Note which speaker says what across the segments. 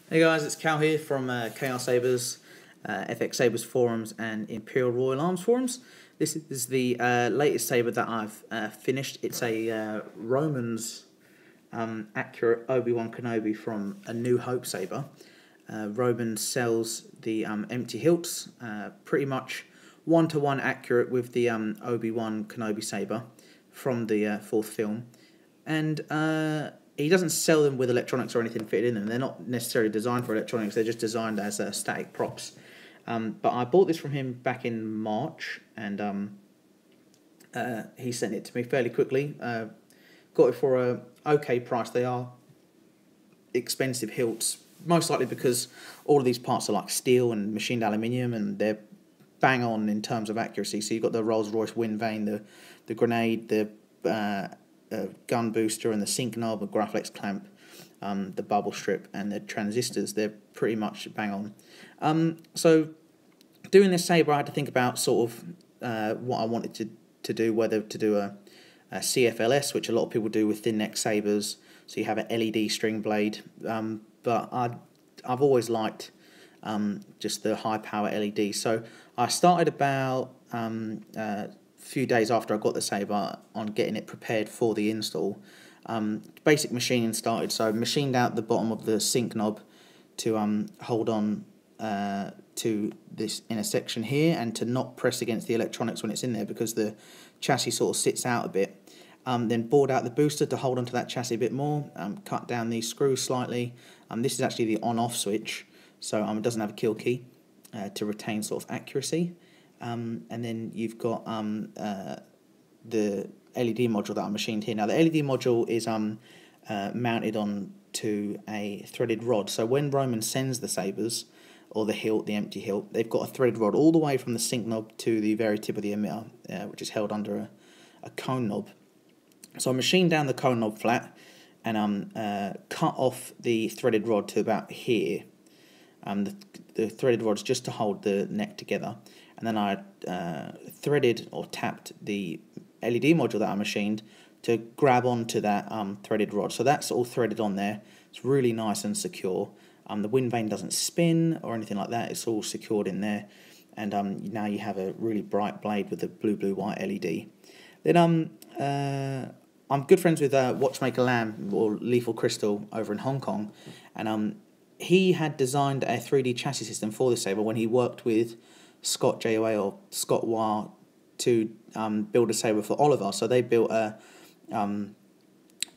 Speaker 1: Hey guys, it's Cal here from KR Sabers, FX Sabers forums and Imperial Royal Arms forums. This is the latest saber that I've finished. It's a Romans accurate Obi-Wan Kenobi from A New Hope saber. Romans sells the empty hilts, pretty much one-to-one accurate with the Obi-Wan Kenobi saber from the fourth film, and he doesn't sell them with electronics or anything fitted in them. They're not necessarily designed for electronics. They're just designed as static props. But I bought this from him back in March, and he sent it to me fairly quickly. Got it for a okay price. They are expensive hilts, most likely because all of these parts are like steel and machined aluminium, and they're bang on in terms of accuracy. So you've got the Rolls-Royce wind vane, the grenade, the gun booster, and the sync knob, the Graflex clamp, the bubble strip, and the transistors. They're pretty much bang on. So doing this saber, I had to think about sort of what I wanted to do, whether to do a CFLS, which a lot of people do with thin neck sabers, so you have an LED string blade, but I've always liked just the high power LED. So I started about few days after I got the saber on getting it prepared for the install. Basic machining started, so I machined out the bottom of the sync knob to hold on to this inner section here, and to not press against the electronics when it's in there, because the chassis sort of sits out a bit. Then bored out the booster to hold onto that chassis a bit more, cut down these screws slightly. This is actually the on-off switch, so it doesn't have a kill key to retain sort of accuracy. And then you've got the LED module that I machined here. Now the LED module is mounted on to a threaded rod. So when Roman sends the sabers, or the hilt, the empty hilt, they've got a threaded rod all the way from the sync knob to the very tip of the emitter, which is held under a cone knob. So I machined down the cone knob flat and cut off the threaded rod to about here. The threaded rod's just to hold the neck together, and then I threaded or tapped the LED module that I machined to grab onto that threaded rod. So that's all threaded on there. It's really nice and secure. The wind vane doesn't spin or anything like that. It's all secured in there, and now you have a really bright blade with a blue-white LED. Then I'm good friends with Watchmaker Lamb, or Lethal Crystal, over in Hong Kong, and he had designed a 3D chassis system for the saber when he worked with Scott JOA or Scott Wah to build a saber for Oliver. So they built a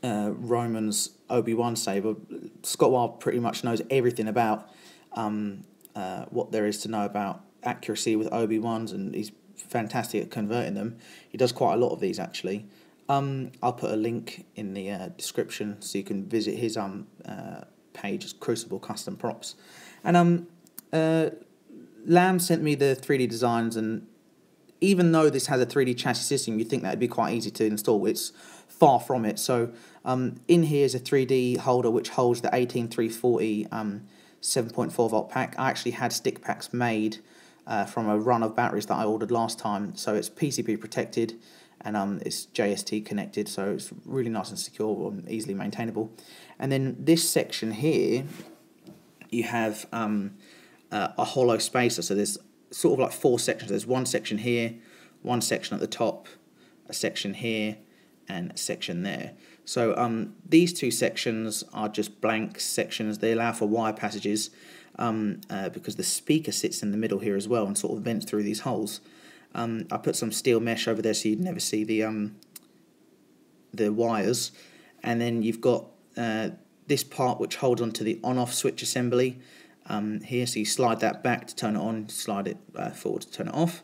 Speaker 1: Roman's Obi-Wan saber. Scott Wah pretty much knows everything about what there is to know about accuracy with Obi-Wans, and he's fantastic at converting them. He does quite a lot of these actually. I'll put a link in the description so you can visit his page, Crucible Custom Props. And Lamb sent me the 3D designs, and even though this has a 3D chassis system, you'd think that would be quite easy to install. It's far from it. So in here is a 3D holder which holds the 18340 7.4 volt pack. I actually had stick packs made from a run of batteries that I ordered last time, so it's PCP protected, and it's JST connected, so it's really nice and secure and easily maintainable. And then this section here, you have a hollow spacer. So there's sort of like 4 sections. There's one section here, one section at the top, a section here, and a section there. So these 2 sections are just blank sections. They allow for wire passages because the speaker sits in the middle here as well and sort of vents through these holes. I put some steel mesh over there so you'd never see the wires. And then you've got this part which holds onto the on-off switch assembly here. So you slide that back to turn it on, slide it forward to turn it off,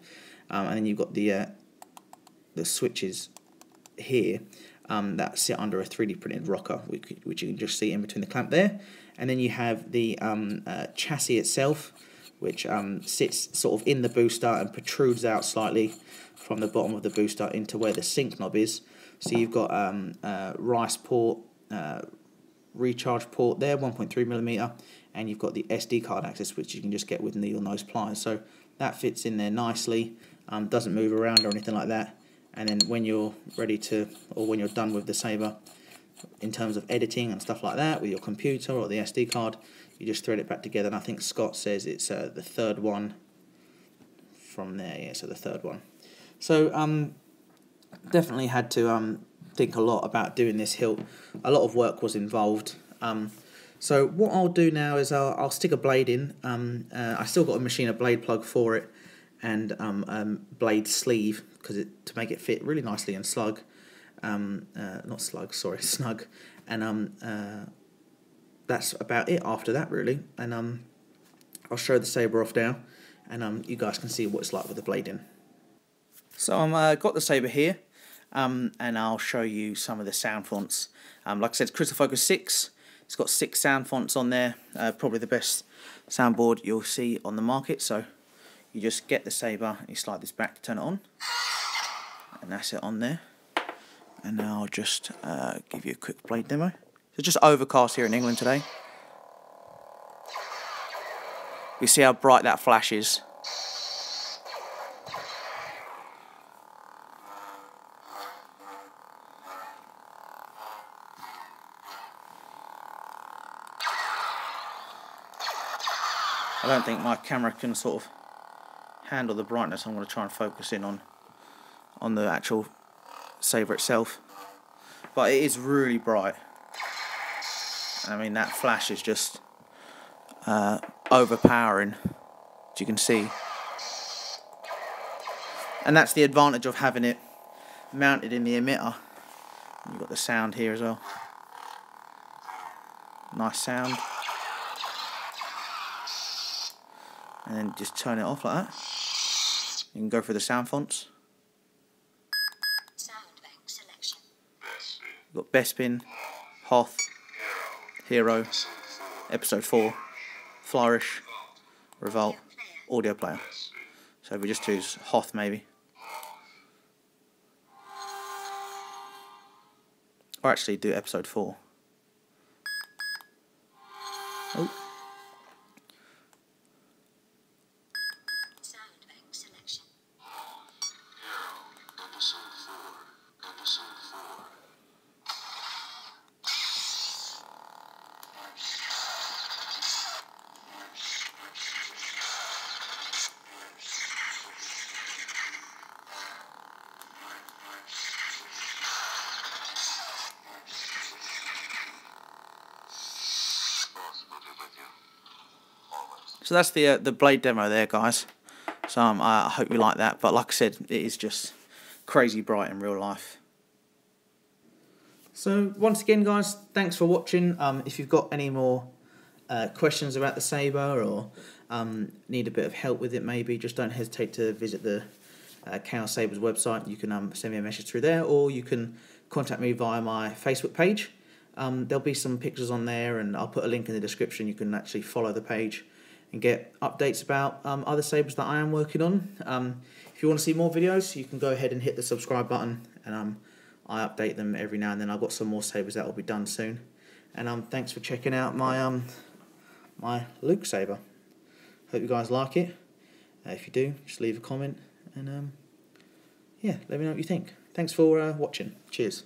Speaker 1: and then you've got the switches here that sit under a 3D printed rocker, which you can just see in between the clamp there. And then you have the chassis itself, which sits sort of in the booster and protrudes out slightly from the bottom of the booster into where the sync knob is. So you've got rice port, recharge port there, 1.3mm, and you've got the SD card access, which you can just get with needle nose pliers. So that fits in there nicely, doesn't move around or anything like that. And then when you're ready to, or when you're done with the saber, in terms of editing and stuff like that with your computer or the SD card. You just thread it back together, and I think Scott says it's the third one from there. Yeah, so the third one. So definitely had to think a lot about doing this hilt. A lot of work was involved. So what I'll do now is I'll stick a blade in. I still got to machine a blade plug for it, and blade sleeve to make it fit really nicely and slug. Not slug, sorry, snug. And that's about it after that, really. And I'll show the saber off now, and you guys can see what it's like with the blade in. So I've got the saber here, and I'll show you some of the sound fonts. Like I said, it's Crystal Focus 6. It's got 6 sound fonts on there, probably the best soundboard you'll see on the market. So you just get the saber, you slide this back to turn it on, and that's it on there. And now I'll just give you a quick blade demo. It's just overcast here in England today. You see how bright that flash is. I don't think my camera can sort of handle the brightness. I'm going to try and focus in on the actual saber itself, but it is really bright. I mean, that flash is just overpowering, as you can see, and that's the advantage of having it mounted in the emitter. You've got the sound here as well. Nice sound. And then just turn it off like that. You can go through the sound fonts. You've got Bespin, Hoth, Hero, Episode 4, Flourish, Revolt, Audio Player. So if we just choose Hoth maybe. Or actually do Episode 4. Oh. So that's the blade demo there, guys. So I hope you like that. But like I said, it is just crazy bright in real life. So once again, guys, thanks for watching. If you've got any more questions about the saber, or need a bit of help with it, maybe, just don't hesitate to visit the Chaos Sabers website. You can send me a message through there, or you can contact me via my Facebook page. There'll be some pictures on there, and I'll put a link in the description. You can actually follow the page and get updates about other sabers that I am working on. If you want to see more videos, you can go ahead and hit the subscribe button, and I update them every now and then. I've got some more sabers that will be done soon. And thanks for checking out my my Luke saber. Hope you guys like it. If you do, just leave a comment, and yeah, let me know what you think. Thanks for watching. Cheers.